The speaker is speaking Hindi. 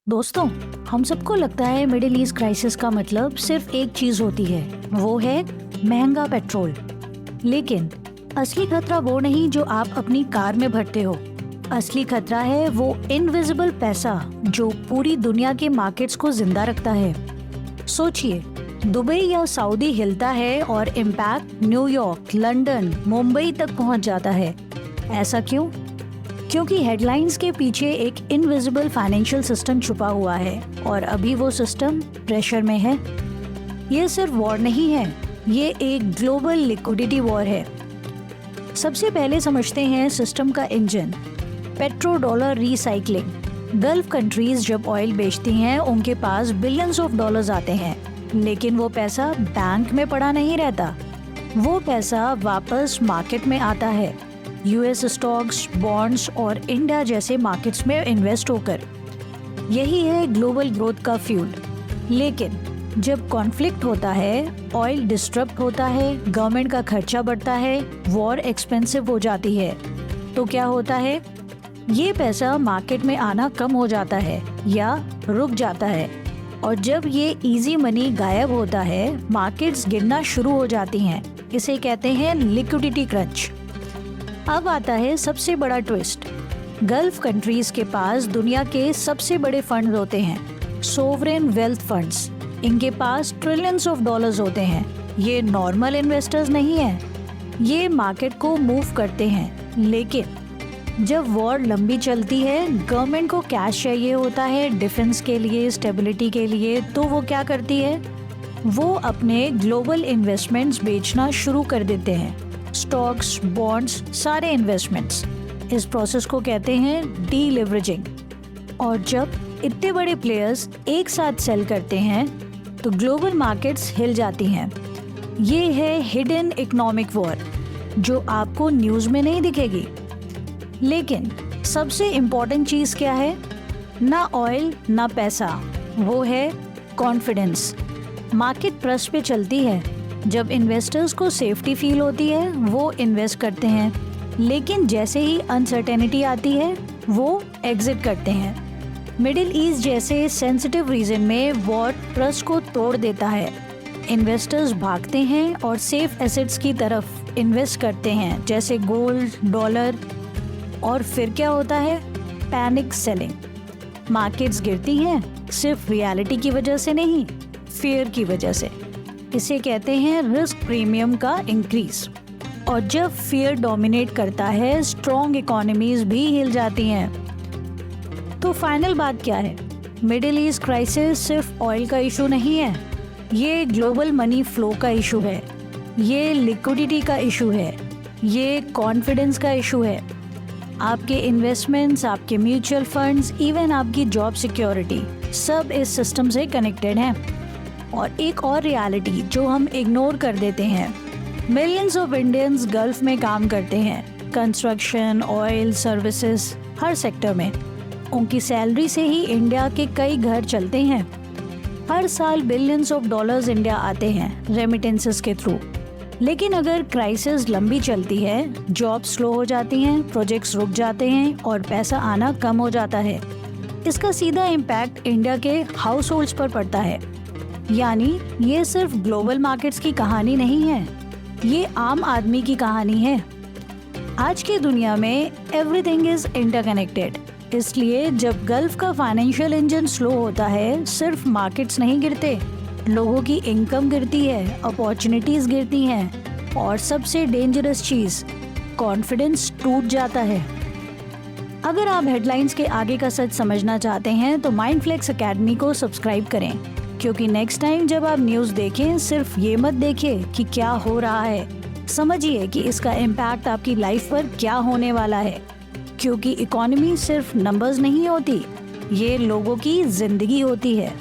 दोस्तों, हम सबको लगता है मिडिल ईस्ट क्राइसिस का मतलब सिर्फ एक चीज होती है, वो है महंगा पेट्रोल। लेकिन असली खतरा वो नहीं जो आप अपनी कार में भरते हो। असली खतरा है वो इनविजिबल पैसा जो पूरी दुनिया के मार्केट्स को जिंदा रखता है। सोचिए, दुबई या सऊदी हिलता है और इम्पैक्ट न्यूयॉर्क, लंदन, मुंबई तक पहुंच जाता है। ऐसा क्यों? क्योंकि हेडलाइंस के पीछे एक इनविजिबल फाइनेंशियल सिस्टम छुपा हुआ है और अभी वो सिस्टम प्रेशर में है। ये सिर्फ वॉर नहीं है, ये एक ग्लोबल लिक्विडिटी वॉर है। सबसे पहले समझते हैं सिस्टम का engine, petro dollar recycling. Gulf countries जब ऑयल बेचती हैं उनके पास बिलियंस ऑफ डॉलर्स आते हैं, लेकिन वो पैसा बैंक में पड़ा नहीं रहता। वो पैसा वापस मार्केट में आता है, यूएस स्टॉक्स, बॉन्ड्स और इंडिया जैसे मार्केट्स में इन्वेस्ट होकर। यही है ग्लोबल ग्रोथ का फ्यूल। लेकिन जब कॉन्फ्लिक्ट होता है, ऑयल डिस्टर्ब होता है, गवर्नमेंट का खर्चा बढ़ता है, वॉर एक्सपेंसिव हो जाती है, तो क्या होता है? ये पैसा मार्केट में आना कम हो जाता है या रुक जाता है। और जब ये इजी मनी गायब होता है, मार्केट्स गिरना शुरू हो जाती हैं। इसे कहते हैं लिक्विडिटी क्रंच। अब आता है सबसे बड़ा ट्विस्ट। गल्फ कंट्रीज के पास दुनिया के सबसे बड़े फंड होते हैं, सोवरेन वेल्थ फंड्स। इनके पास ट्रिलियंस ऑफ डॉलर्स होते हैं। ये नॉर्मल इन्वेस्टर्स नहीं हैं, ये मार्केट को मूव करते हैं। लेकिन जब वॉर लंबी चलती है, गवर्नमेंट को कैश चाहिए होता है डिफेंस के लिए, स्टेबिलिटी के लिए, तो वो क्या करती है? वो अपने ग्लोबल इन्वेस्टमेंट्स बेचना शुरू कर देते हैं, स्टॉक्स, बॉन्ड्स, सारे इन्वेस्टमेंट्स। इस प्रोसेस को कहते हैं डीलिवरेजिंग। और जब इतने बड़े प्लेयर्स एक साथ सेल करते हैं तो ग्लोबल मार्केट्स हिल जाती हैं। ये है हिडन इकोनॉमिक वॉर जो आपको न्यूज़ में नहीं दिखेगी। लेकिन सबसे इम्पोर्टेंट चीज़ क्या है? ना ऑयल ना पैसा, वो है कॉन्फिडेंस। मार्केट ट्रस्ट पे चलती है। जब इन्वेस्टर्स को सेफ्टी फील होती है वो इन्वेस्ट करते हैं, लेकिन जैसे ही अनसर्टेनिटी आती है वो एग्जिट करते हैं। मिडिल ईस्ट जैसे सेंसिटिव रीजन में वॉर ट्रस्ट को तोड़ देता है। इन्वेस्टर्स भागते हैं और सेफ एसेट्स की तरफ इन्वेस्ट करते हैं, जैसे गोल्ड, डॉलर। और फिर क्या होता है? Panic selling. मार्केट्स गिरती हैं, सिर्फ रियलिटी की वजह से नहीं, फियर की वजह से। इसे कहते हैं रिस्क प्रीमियम का इंक्रीज। और जब फियर डोमिनेट करता है, स्ट्रॉन्ग इकोनॉमीज भी हिल जाती हैं। तो फाइनल बात क्या है? मिडिल ईस्ट क्राइसिस सिर्फ ऑयल का इशू नहीं है, ये ग्लोबल मनी फ्लो का इशू है, ये लिक्विडिटी का इशू है, ये कॉन्फिडेंस का इशू है। आपके इन्वेस्टमेंट्स, आपके म्यूचुअल फंड्स, इवन आपकी जॉब सिक्योरिटी, सब इस सिस्टम से कनेक्टेड हैं। और एक और रियलिटी जो हम इग्नोर कर देते हैं, मिलियंस ऑफ इंडियंस गल्फ में काम करते हैं, कंस्ट्रक्शन, ऑयल, सर्विसेज, हर सेक्टर में। उनकी सैलरी से ही इंडिया के कई घर चलते हैं। हर साल बिलियंस ऑफ डॉलर्स इंडिया आते हैं रेमिटेंसेस के थ्रू। लेकिन अगर क्राइसिस लंबी चलती है, जॉब स्लो हो जाती हैं, प्रोजेक्ट्स रुक जाते हैं और पैसा आना कम हो जाता है, इसका सीधा इम्पैक्ट इंडिया के हाउस होल्ड्स पर पड़ता है। यानी ये सिर्फ ग्लोबल मार्केट्स की कहानी नहीं है, ये आम आदमी की कहानी है। आज की दुनिया में एवरीथिंग इज इंटरकनेक्टेड। इसलिए जब गल्फ का फाइनेंशियल इंजन स्लो होता है, सिर्फ मार्केट्स नहीं गिरते, लोगों की इनकम गिरती है, अपॉर्चुनिटीज गिरती हैं, और सबसे डेंजरस चीज, कॉन्फिडेंस टूट जाता है। अगर आप हेडलाइंस के आगे का सच समझना चाहते हैं तो माइंडफ्लेक्स एकेडमी को सब्सक्राइब करें, क्योंकि नेक्स्ट टाइम जब आप न्यूज़ देखें, सिर्फ ये मत देखिए कि क्या हो रहा है, समझिए कि इसका इम्पैक्ट आपकी लाइफ पर क्या होने वाला है। क्योंकि इकोनॉमी सिर्फ नंबर्स नहीं होती, ये लोगों की जिंदगी होती है।